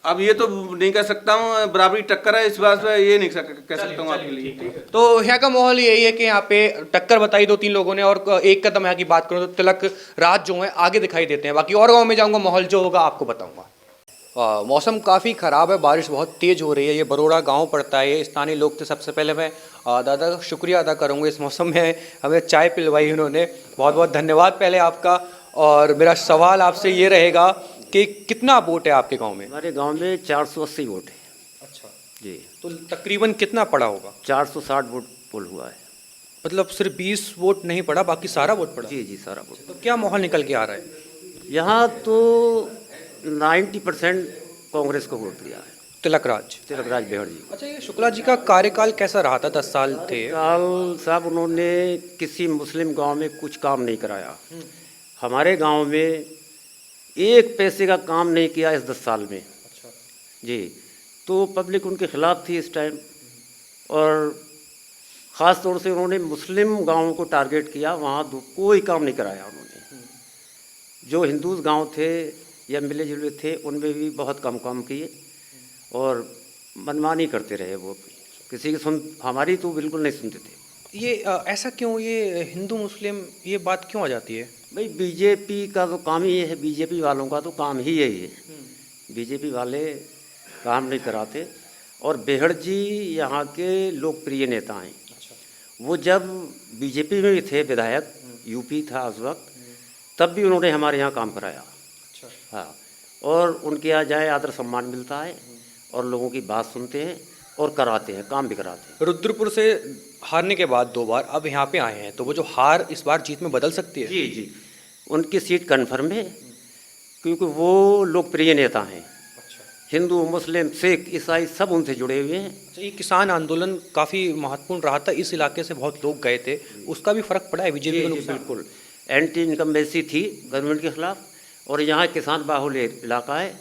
अब ये तो नहीं कह सकता हूँ, बराबरी टक्कर है, इस बात से ये नहीं कह सकता हूँ आपके लिए। तो यहाँ का माहौल यही है कि यहाँ पे टक्कर बताई 2-3 लोगों ने, और एक कदम यहाँ की बात करूँ तो तिलक राज जो है आगे दिखाई देते हैं। बाकी और गाँव में जाऊँगा, माहौल जो होगा आपको बताऊँगा। मौसम काफ़ी ख़राब है, बारिश बहुत तेज़ हो रही है। ये बरोड़ा गाँव पड़ता है, ये स्थानीय लोग थे। सबसे पहले मैं दादा का शुक्रिया अदा करूँगा, इस मौसम में हमें चाय पिलवाई उन्होंने, बहुत बहुत धन्यवाद पहले आपका। और मेरा सवाल आपसे ये रहेगा कि कितना वोट है आपके गांव में? हमारे गांव में 480 वोट है। अच्छा, जी। तो तकरीबन कितना पड़ा होगा? 460 वोट पोल हुआ है। मतलब सिर्फ 20 वोट नहीं पड़ा, बाकी सारा वोट पड़ा? जी जी, सारा वोट। तो क्या माहौल निकल के आ रहा है? यहाँ तो 90% कांग्रेस को वोट दिया है। तिलकराज बेहड़ जी। अच्छा, ये शुक्ला जी का कार्यकाल कैसा रहा था? 10 साल थे। काल साहब उन्होंने किसी मुस्लिम गांव में कुछ काम नहीं कराया। हमारे गांव में एक पैसे का काम नहीं किया इस 10 साल में। अच्छा जी। तो पब्लिक उनके खिलाफ थी इस टाइम, और ख़ास तौर से उन्होंने मुस्लिम गांवों को टारगेट किया, वहाँ कोई काम नहीं कराया उन्होंने। जो हिंदू गांव थे या मिले जुले थे उनमें भी बहुत कम काम किए, और मनमानी करते रहे वो। किसी की हमारी तो बिल्कुल नहीं सुनते थे। ये ऐसा क्यों? ये हिंदू मुस्लिम ये बात क्यों आ जाती है? भाई बीजेपी का तो काम ही है, बीजेपी वालों का तो काम ही यही है। बीजेपी वाले काम नहीं कराते। और बेहड़ जी यहाँ के लोकप्रिय नेता हैं। वो जब बीजेपी में भी थे विधायक, यूपी था उस वक्त, तब भी उन्होंने हमारे यहाँ काम कराया। हाँ, और उनके यहाँ जाए आदर सम्मान मिलता है, और लोगों की बात सुनते हैं और कराते हैं, काम भी कराते हैं। रुद्रपुर से हारने के बाद 2 बार अब यहाँ पे आए हैं, तो वो जो हार इस बार जीत में बदल सकती है? जी जी, उनकी सीट कन्फर्म है, क्योंकि वो लोकप्रिय नेता हैं। हिंदू मुस्लिम सिख ईसाई सब उनसे जुड़े हुए हैं। अच्छा, ये किसान आंदोलन काफ़ी महत्वपूर्ण रहा था, इस इलाके से बहुत लोग गए थे, उसका भी फर्क पड़ा है बीजेपी को? बिल्कुल, एंटी इनकम्बेंसी थी गवर्नमेंट के खिलाफ, और यहाँ किसान बाहुल्य इलाका है,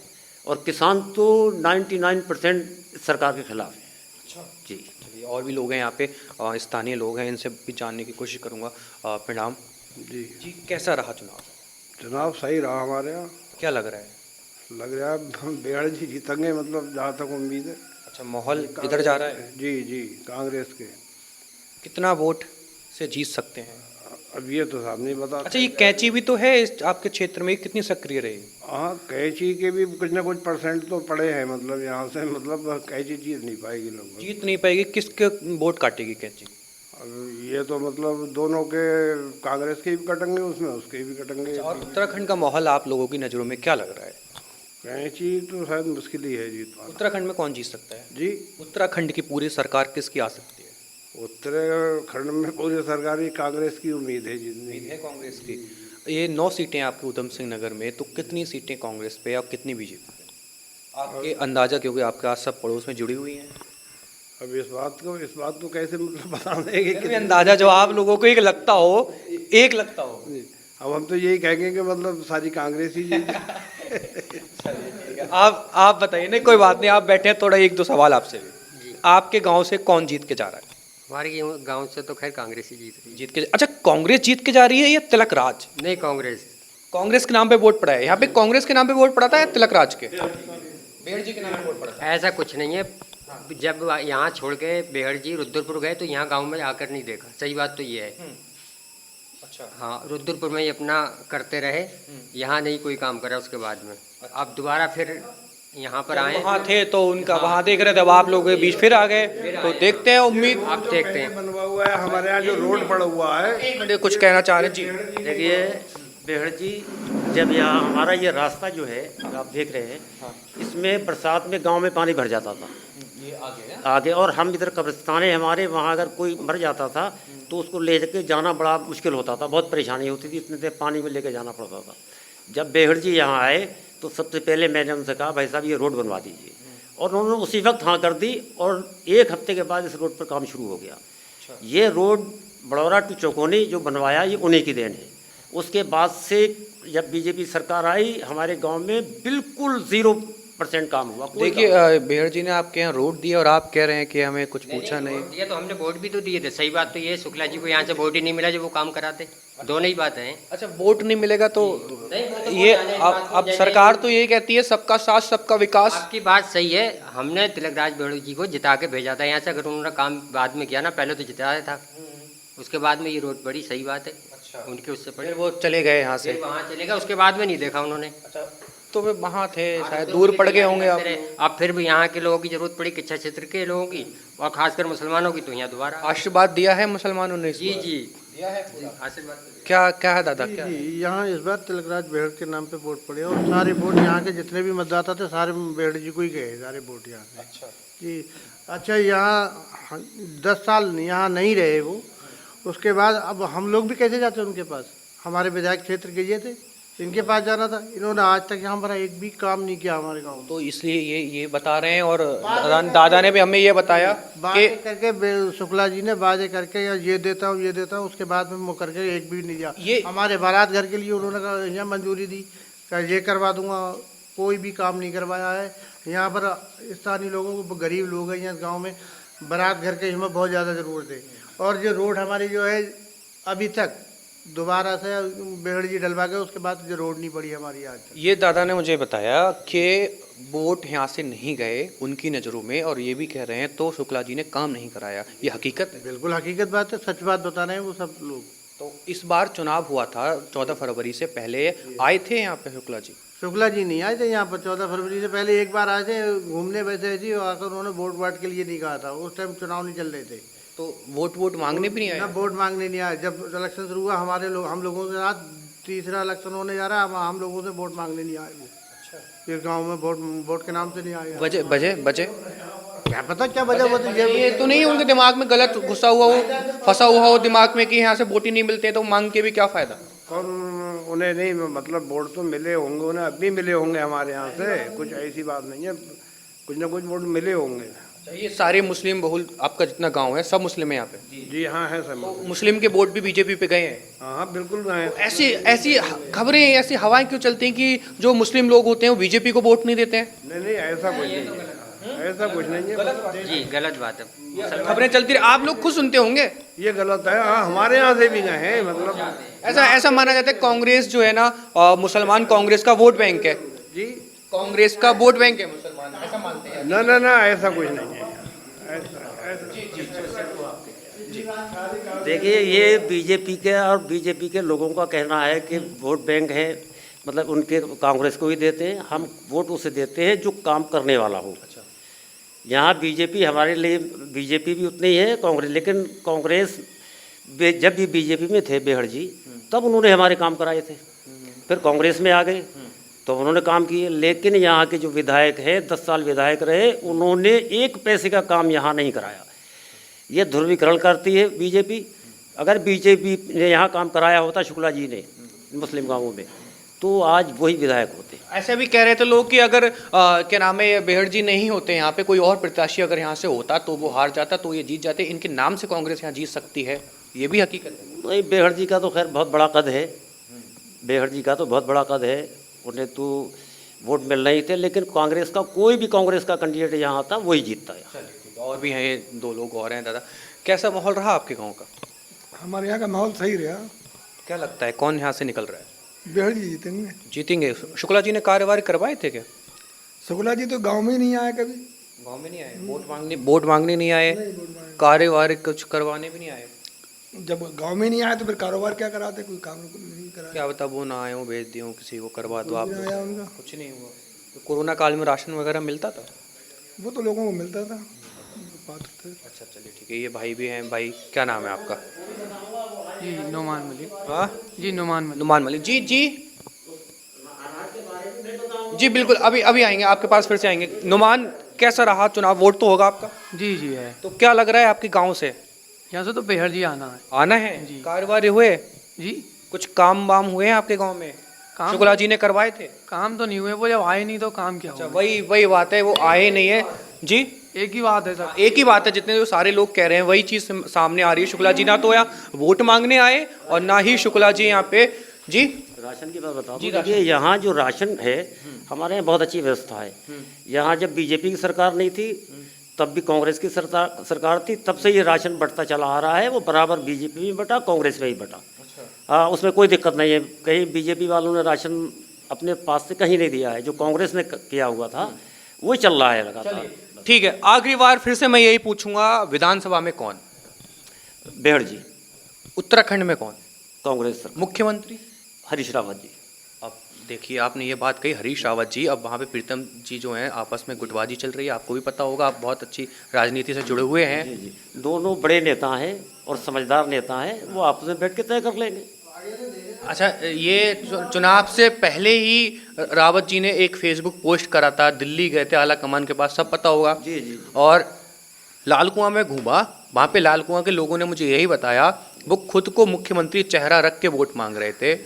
और किसान तो 99% सरकार के खिलाफ है। अच्छा जी। चलिए, और भी लोग हैं यहाँ पे, स्थानीय लोग हैं, इनसे भी जानने की कोशिश करूँगा। प्रणाम जी, कैसा रहा चुनाव? चुनाव सही रहा हमारे यहाँ। क्या लग रहा है? लग रहा है बेहड़ जी जीतेंगे, मतलब जहाँ तक उम्मीद है। अच्छा, माहौल इधर जा रहा है? जी जी, कांग्रेस के। कितना वोट से जीत सकते हैं? अब ये तो साहब नहीं बता। अच्छा, ये कैंची भी तो है आपके क्षेत्र में, कितनी सक्रिय रही? हाँ, कैंची के भी कुछ ना कुछ परसेंट तो पड़े हैं, मतलब यहाँ से, मतलब कैंची जीत नहीं पाएगी लगभग। जीत नहीं पाएगी? किसके वोट काटेगी कैंची? अब ये तो मतलब दोनों के, कांग्रेस के भी कटेंगे उसमें, उसके भी कटेंगे। और उत्तराखंड का माहौल आप लोगों की नज़रों में क्या लग रहा है? कैंची तो शायद मुश्किल ही है जीत पाना। उत्तराखंड में कौन जीत सकता है जी? उत्तराखंड की पूरी सरकार किसकी आ सकती है? उत्तराखंड में पूरी सरकारी कांग्रेस की उम्मीद है जीतने की। है कांग्रेस की। ये 9 सीटें आपके उधम सिंह नगर में, तो कितनी सीटें कांग्रेस पे और कितनी बीजेपी पे? आपके अंदाजा, क्योंकि आपके आस सब पड़ोस में जुड़ी हुई हैं। अब इस बात को कैसे मतलब बता देंगे कि अंदाजा जो आप लोगों को एक लगता हो। अब हम तो यही कहेंगे कि मतलब सारी कांग्रेस ही जीत। आप बताइए। नहीं, कोई बात नहीं, आप बैठे हैं, थोड़ा 1-2 सवाल आपसे भी। आपके गांव से कौन जीत के जा रहा है? हमारे गांव से तो खैर कांग्रेस ही जीत के। अच्छा, कांग्रेस जीत के जा रही है या तिलकराज? नहीं, कांग्रेस। कांग्रेस के नाम पे वोट पड़ा है यहाँ पे? कांग्रेस के नाम पे वोट पड़ा था या तिलकराज के? बेहड़ जी के नाम पे वोट पड़ा था? ऐसा कुछ नहीं है। जब यहाँ छोड़ के बेहड़ जी रुद्रपुर गए तो यहाँ गांव में आकर नहीं देखा। सही बात तो ये है। अच्छा। हाँ, रुद्रपुर में ही अपना करते रहे, यहाँ नहीं कोई काम करा उसके बाद में। अब दोबारा फिर यहाँ पर आए। वहाँ थे तो उनका वहाँ देख रहे थे, अब आप लोग के बीच फिर आ गए, तो देखते हैं, उम्मीद आप देखते हैं। बनवा हुआ है हमारे यहाँ, जो रोड पड़ा हुआ है। कुछ कहना चाह रहे जी? देखिए बेहड़ जी, जब यहाँ हमारा ये रास्ता जो है आप देख रहे हैं, इसमें बरसात में गांव में पानी भर जाता था। ये आगे, और हम इधर कब्रिस्ताने हमारे, वहाँ अगर कोई मर जाता था तो उसको ले के जाना बड़ा मुश्किल होता था, बहुत परेशानी होती थी, इतने देर पानी में लेके जाना पड़ता था। जब बेहड़ जी यहाँ आए तो सबसे पहले मैंने उनसे कहा, भाई साहब ये रोड बनवा दीजिए, और उन्होंने उसी वक्त हाँ कर दी, और 1 हफ्ते के बाद इस रोड पर काम शुरू हो गया। ये रोड बड़ौरा टू चौकोनी जो बनवाया, ये उन्हीं की देन है। उसके बाद से जब बीजेपी सरकार आई, हमारे गांव में बिल्कुल 0% काम हुआ। देखिए, बेहड़ जी ने आपके यहाँ रोड दिया और आप कह रहे हैं कि हमें कुछ पूछा नहीं। दिया तो हमने वोट भी तो दिए थे। सही बात तो ये, शुक्ला जी को यहाँ से वोट ही नहीं मिला जो वो काम कराते। दोनों ही बात है। अच्छा, वोट नहीं मिलेगा तो ये अब सरकार तो ये कहती है सबका साथ सबका विकास। आपकी बात सही है। हमने तिलकराज बेहड़ जी को जिता के भेजा था यहाँ से। अगर उन्होंने काम बाद में किया ना, पहले तो जिताया था, उसके बाद में ये रोड पड़ी। सही बात है। उनके उससे पड़े, वो चले गए यहाँ से, वहाँ चले गए, उसके बाद में नहीं देखा उन्होंने। तो वे वहाँ थे, शायद दूर पड़ गए होंगे। अब फिर भी यहाँ के लोगों की जरूरत पड़ी, किच्छा क्षेत्र के लोगों की, और खासकर मुसलमानों की, तो यहाँ दोबारा आशीर्वाद दिया है मुसलमानों ने? जी जी, क्या क्या है दादा, क्या जी, यहाँ इस बार तिलकराज बेहड़ के नाम पे वोट पड़े और सारे वोट यहाँ के जितने भी मतदाता थे सारे बेहड़ जी को ही गए सारे वोट यहाँ से। अच्छा जी अच्छा, यहाँ 10 साल यहाँ नहीं रहे वो, उसके बाद अब हम लोग भी कैसे जाते उनके पास? हमारे विधायक क्षेत्र के ये थे, इनके पास जाना था, इन्होंने आज तक यहाँ पर एक भी काम नहीं किया हमारे गाँव में। तो इसलिए ये बता रहे हैं, और दादा ने भी हमें ये बताया वादे करके शुक्ला जी ने वादे करके या ये देता हूँ उसके बाद में मुकर के एक भी नहीं दिया। ये हमारे बारात घर के लिए उन्होंने कहा यहाँ मंजूरी दी, कहा ये करवा दूंगा, कोई भी काम नहीं करवाया है। यहाँ पर स्थानीय लोगों को, गरीब लोग हैं यहाँ गाँव में, बारात घर के हमें बहुत ज़्यादा ज़रूरत है। और जो रोड हमारी जो है अभी तक दोबारा से बेहड़ जी डलवा गए, उसके बाद जो रोड नहीं पड़ी हमारी आज तक। ये दादा ने मुझे बताया कि वोट यहाँ से नहीं गए उनकी नज़रों में, और ये भी कह रहे हैं तो शुक्ला जी ने काम नहीं कराया। ये हकीकत है? बिल्कुल हकीकत बात है, सच बात बता रहे हैं वो सब लोग। तो इस बार चुनाव हुआ था 14 फरवरी से पहले, आए थे यहाँ पे शुक्ला जी? शुक्ला जी नहीं आए थे यहाँ पर। 14 फरवरी से पहले एक बार आए थे घूमने, वैसे जी आकर उन्होंने वोट वाट के लिए नहीं कहा था, उस टाइम चुनाव नहीं चल रहे थे। तो वोट मांगने भी नहीं आए? ना वोट मांगने नहीं आए। जब इलेक्शन शुरू हुआ हमारे लोग, हम लोगों के साथ तीसरा इलेक्शन होने जा रहा है, हम लोगों से वोट मांगने नहीं आए वो। इस गांव में वोट के नाम से नहीं आए। बजे क्या पता क्या वजह होती है। ये तो नहीं उनके दिमाग में गलत घुसा हुआ हो, फंसा हुआ हो दिमाग में कि यहाँ से वोट ही नहीं मिलते, तो मांग के भी क्या फायदा? और उन्हें नहीं, मतलब वोट तो मिले होंगे उन्हें, अब भी मिले होंगे हमारे यहाँ से, कुछ ऐसी बात नहीं है, कुछ ना कुछ वोट मिले होंगे। ये सारे मुस्लिम बहुल, आपका जितना गांव है सब मुस्लिम है यहाँ पे? जी हाँ है सब। तो मुस्लिम के वोट भी बीजेपी पे गए हैं? हाँ बिल्कुल गए। ऐसी खबरें, ऐसी हवाएं क्यों चलती हैं कि जो मुस्लिम लोग होते हैं वो बीजेपी को वोट नहीं देते हैं? नहीं ऐसा कुछ नहीं है, ऐसा कुछ नहीं है जी, गलत बात है। खबरें चलती रही, आप लोग खुद सुनते होंगे। ये गलत है। हाँ हमारे यहाँ से भी गए हैं, मतलब ऐसा माना जाता है कांग्रेस जो है ना, मुसलमान कांग्रेस का वोट बैंक है जी, कांग्रेस का वोट बैंक है मुसलमान, ऐसा मानते हैं? ना ऐसा कुछ नहीं है। देखिए, ये बीजेपी के और बीजेपी के लोगों का कहना है कि वोट बैंक है, मतलब उनके कांग्रेस को ही देते हैं, हम वोट उसे देते हैं जो काम करने वाला हो। यहाँ बीजेपी हमारे लिए, बीजेपी भी उतनी ही है कांग्रेस, लेकिन कांग्रेस जब भी बीजेपी में थे बेहड़ जी, तब उन्होंने हमारे काम कराए थे। फिर कांग्रेस में आ गए तो उन्होंने काम किए, लेकिन यहाँ के जो विधायक हैं 10 साल विधायक रहे, उन्होंने एक पैसे का काम यहाँ नहीं कराया। ये ध्रुवीकरण करती है बीजेपी। अगर बीजेपी ने यहाँ काम कराया होता शुक्ला जी ने मुस्लिम गाँवों में, तो आज वही विधायक होते। ऐसे भी कह रहे थे लोग कि अगर क्या नाम है, बेहड़ जी नहीं होते यहाँ पे, कोई और प्रत्याशी अगर यहाँ से होता तो वो हार जाता, तो ये जीत जाते, इनके नाम से कांग्रेस यहाँ जीत सकती है। ये भी हकीकत है? नहीं, बेहड़ जी का तो खैर बहुत बड़ा कद है, बेहड़ जी का तो बहुत बड़ा कद है, उन्हें तो वोट मिल नहीं थे, लेकिन कांग्रेस का कोई भी कांग्रेस का कैंडिडेट यहाँ आता वही जीतता है। और भी हैं, 2 लोग और हैं। दादा, कैसा माहौल रहा आपके गाँव का? हमारे यहाँ का माहौल सही रहा। क्या लगता है कौन यहाँ से निकल रहा है? बेहड़ जी जीतेंगे। शुक्ला जी ने कार्यवाही करवाए थे क्या? शुक्ला जी तो गांव में ही नहीं आए, कभी गांव में नहीं आए, वोट मांगने नहीं आए, कार्यवाही कुछ करवाने भी नहीं आए। जब गांव में नहीं आए तो फिर कारोबार क्या कराते, कोई काम नहीं कराया। क्या बता, वो ना आए हो, भेज दियो किसी को, करवा दो आप। आया उनका कुछ नहीं हुआ। तो कोरोना काल में राशन वगैरह मिलता था? वो तो लोगों को मिलता था। अच्छा चलिए ठीक है। ये भाई भी हैं। भाई क्या नाम है आपका? जी नुमान मलिक। हाँ जी नुमान मलिक जी जी बिल्कुल, अभी आएंगे आपके पास, फिर से आएंगे। नुमान, कैसा रहा चुनाव? वोट तो होगा आपका? जी है। तो क्या लग रहा है आपके गांव से? यहाँ से तो बेहड़ जी आना है जी। कार्यवाही हुए जी? कुछ काम वाम हुए हैं आपके गांव में? शुक्ला जी ने करवाए थे? काम तो नहीं हुए, वो जब आए नहीं तो काम क्या हुआ? वही बात है, वो आए नहीं है जी। एक ही बात है सर, एक ही बात है, जितने जो सारे लोग कह रहे हैं वही चीज सामने आ रही है। शुक्ला जी ना तो यहाँ वोट मांगने आए और ना ही शुक्ला जी यहाँ पे जी। राशन की बात बताओ। देखिए, यहाँ जो राशन है हमारे यहाँ बहुत अच्छी व्यवस्था है। यहाँ जब बीजेपी की सरकार नहीं थी तब भी कांग्रेस की सरकार थी, तब से ये राशन बढ़ता चला आ रहा है। वो बराबर बीजेपी में बटा, कांग्रेस में ही बटा। हाँ, उसमें कोई दिक्कत नहीं है। कहीं बीजेपी वालों ने राशन अपने पास से कहीं नहीं दिया है, जो कांग्रेस ने किया हुआ था वो चल रहा है लगातार। ठीक है, आखिरी बार फिर से मैं यही पूछूंगा, विधानसभा में कौन? बेहड़ जी। उत्तराखंड में कौन? कांग्रेस। मुख्यमंत्री? हरीश रावत जी। अब देखिए आपने ये बात कही हरीश रावत जी, अब वहाँ पे प्रीतम जी जो हैं आपस में गुटबाजी चल रही है, आपको भी पता होगा, आप बहुत अच्छी राजनीति से जुड़े हुए हैं। दोनों बड़े नेता हैं और समझदार नेता हैं, वो आपस में बैठ के तय कर लेंगे। अच्छा, ये चुनाव से पहले ही रावत जी ने एक फेसबुक पोस्ट करा था, दिल्ली गए थे आला कमान के पास, सब पता होगा। जी जी। और लाल कुआं में घूमा, वहाँ पे लाल कुआं के लोगों ने मुझे यही बताया, वो खुद को मुख्यमंत्री चेहरा रख के वोट मांग रहे थे।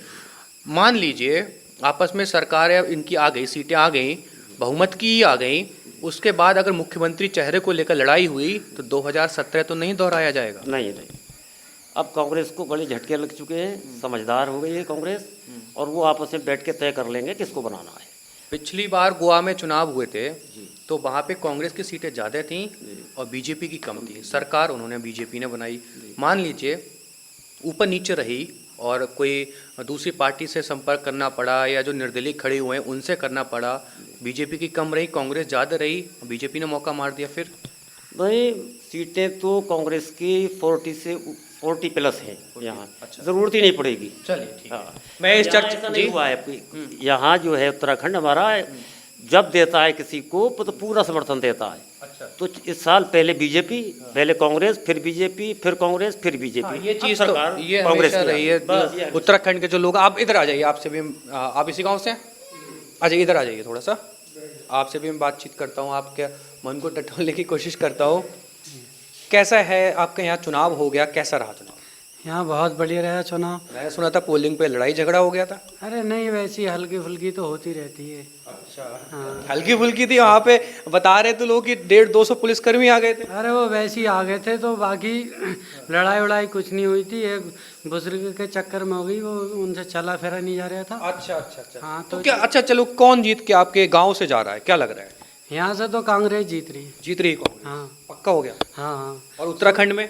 मान लीजिए आपस में सरकार इनकी आ गई, सीटें आ गई, बहुमत की आ गई, उसके बाद अगर मुख्यमंत्री चेहरे को लेकर लड़ाई हुई तो 2017 तो नहीं दोहराया जाएगा। नहीं, अब कांग्रेस को बड़े झटके लग चुके हैं, समझदार हो गई है कांग्रेस, और वो आपस में बैठ के तय कर लेंगे किसको बनाना है। पिछली बार गोवा में चुनाव हुए थे तो वहाँ पे कांग्रेस की सीटें ज़्यादा थीं और बीजेपी की कम थी, सरकार उन्होंने बीजेपी ने बनाई। मान लीजिए ऊपर नीचे रही और कोई दूसरी पार्टी से संपर्क करना पड़ा या जो निर्दलीय खड़े हुए हैं उनसे करना पड़ा, बीजेपी की कम रही, कांग्रेस ज़्यादा रही, बीजेपी ने मौका मार दिया। फिर नहीं, सीटें तो कांग्रेस की 40 प्लस है यहाँ। अच्छा। जरूरत ही नहीं पड़ेगी। चलिए ठीक है। हाँ। मैं इस चर्चा नहीं हुआ है यहाँ जो है उत्तराखंड हमारा जब देता है किसी को तो पूरा समर्थन देता है। अच्छा। तो इस साल पहले बीजेपी, पहले कांग्रेस, फिर बीजेपी, फिर कांग्रेस, फिर बीजेपी। ये चीज़ तो ये कांग्रेस रही है। उत्तराखंड के जो लोग, आप इधर आ जाइए, आपसे भी, आप इसी गाँव से हैं? आ जाइए, इधर आ जाइए थोड़ा सा, आपसे भी मैं बातचीत करता हूँ, आपके मन को टटोलने की कोशिश करता हूँ। कैसा है आपके यहाँ चुनाव हो गया, कैसा रहा चुनाव? यहाँ बहुत बढ़िया रहा चुनाव। मैंने सुना था पोलिंग पे लड़ाई झगड़ा हो गया था। अरे नहीं, वैसी हल्की फुल्की तो होती रहती है। अच्छा। हाँ। हल्की फुल्की थी वहाँ पे, बता रहे थे लोग कि 150-200 पुलिसकर्मी आ गए थे। अरे वो वैसे ही आ गए थे, तो बाकी लड़ाई वड़ाई कुछ नहीं हुई थी, एक बुजुर्ग के चक्कर में हो गई, वो उनसे चला फिरा नहीं जा रहा था। अच्छा अच्छा अच्छा। हाँ तो क्या, अच्छा चलो, कौन जीत के आपके गाँव से जा रहा है, क्या लग रहा है? यहाँ से तो कांग्रेस जीत रही है। जीत रही है कांग्रेस? हाँ पक्का हो गया। हाँ हाँ। और उत्तराखंड में?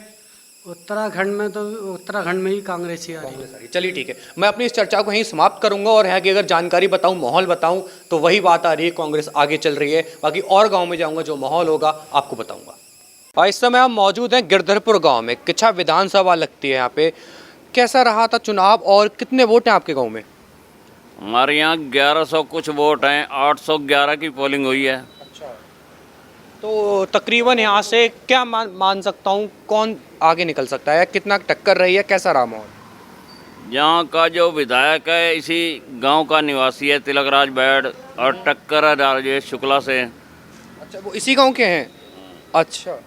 उत्तराखंड में ही कांग्रेस ही आ रही है। चलिए ठीक है, मैं अपनी इस चर्चा को यहीं समाप्त करूंगा और यहाँ की अगर जानकारी बताऊं, माहौल बताऊं, तो वही बात आ रही है, कांग्रेस आगे चल रही है। बाकी और गांव में जाऊंगा, जो माहौल होगा आपको बताऊंगा। और इस समय हम मौजूद हैं गिरधरपुर गांव में, किच्छा विधानसभा लगती है यहाँ पे। कैसा रहा था चुनाव और कितने वोट हैं आपके गाँव में? हमारे यहाँ 1100 कुछ वोट हैं, 811 की पोलिंग हुई है। तो तकरीबन यहाँ से क्या मान सकता हूँ, कौन आगे निकल सकता है, कितना टक्कर रही है, कैसा रहा माहौल? यहाँ का जो विधायक है इसी गांव का निवासी है, तिलकराज बैड, और टक्कर है राजेश शुक्ला से। अच्छा, वो इसी गांव के हैं? अच्छा।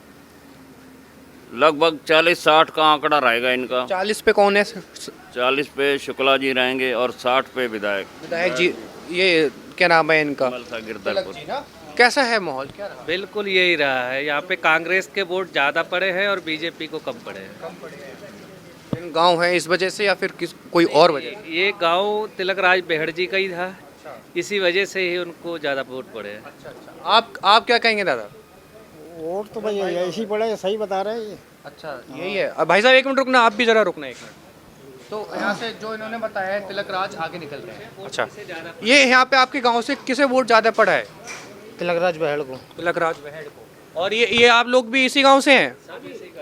लगभग 40-60 का आंकड़ा रहेगा इनका। 40 पे कौन है? 40 पे शुक्ला जी रहेंगे और 60 पे विधायक जी। ये क्या नाम है इनका? गिरधरपुर। कैसा है माहौल, क्या रहा? बिल्कुल यही रहा है, यहाँ पे कांग्रेस के वोट ज़्यादा पड़े हैं और बीजेपी को कम पड़े हैं। गांव है इस वजह से या फिर कोई और वजह? ये गांव तिलकराज बेहड़ जी का ही था, इसी वजह से ही उनको ज़्यादा वोट पड़े हैं। आप क्या कहेंगे दादा? वोट तो भाई ऐसे ही पड़े, सही बता रहे हैं। अच्छा, यही है। अब भाई साहब एक मिनट रुकना, आप भी जरा रुकना एक मिनट। तो यहाँ से जो इन्होंने बताया है, तिलकराज आगे निकल रहे हैं। अच्छा, ये यहाँ पे आपके गाँव से किसे वोट ज़्यादा पड़ा है? तिलकराज बहेड़ को। तिलकराज बहेड़ को। और ये आप लोग भी इसी गांव से हैं?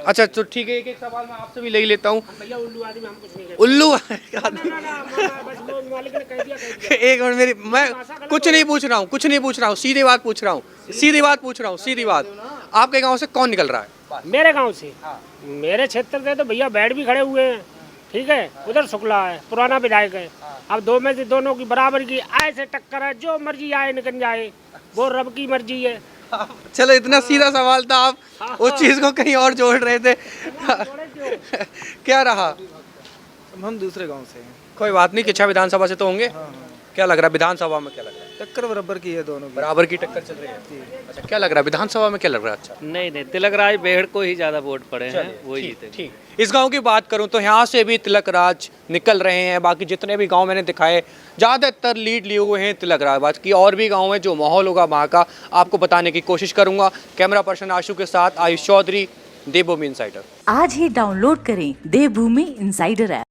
अच्छा, तो ठीक है, एक सवाल मैं आपसे भी ले लेता हूँ। उल्लू आदमी? एक मिनट, मेरी, मैं कुछ नहीं पूछ रहा हूँ, सीधी बात पूछ रहा हूँ, सीधी बात। आपके गांव से कौन निकल रहा है? मेरे गांव से? मेरे क्षेत्र से तो भैया बैठ भी खड़े हुए हैं, ठीक है, उधर शुक्ला है, पुराना विधायक है। अब दो में से दोनों की बराबर की ऐसे टक्कर है, जो मर्जी आए निकल जाए, वो रब की मर्जी है। चलो, इतना सीधा सवाल था, आप उस चीज को कहीं और जोड़ रहे थे। क्या रहा? हम दूसरे गांव से हैं। कोई बात नहीं, किच्छा विधानसभा से तो होंगे। क्या लग रहा है विधानसभा में, क्या लग रहा है? टक्कर बराबर की है, दोनों बराबर की टक्कर चल रही है। अच्छा, क्या लग रहा है विधानसभा में, क्या लग रहा है? अच्छा, नहीं, तिलकराज बेहड़ को ही ज़्यादा वोट पड़े हैं, वही जीते। ठीक। इस गांव की बात करूं तो यहाँ से भी तिलकराज निकल रहे हैं। बाकी जितने भी गांव मैंने दिखाए, ज़्यादातर लीड लिए हुए हैं तिलकराज। बात की और भी गांव में जो माहौल होगा वहाँ का आपको बताने की कोशिश करूंगा। कैमरा पर्सन आशु के साथ आयुष चौधरी, देवभूमि इनसाइडर। आज ही डाउनलोड करें देवभूमि इनसाइडर ऐप।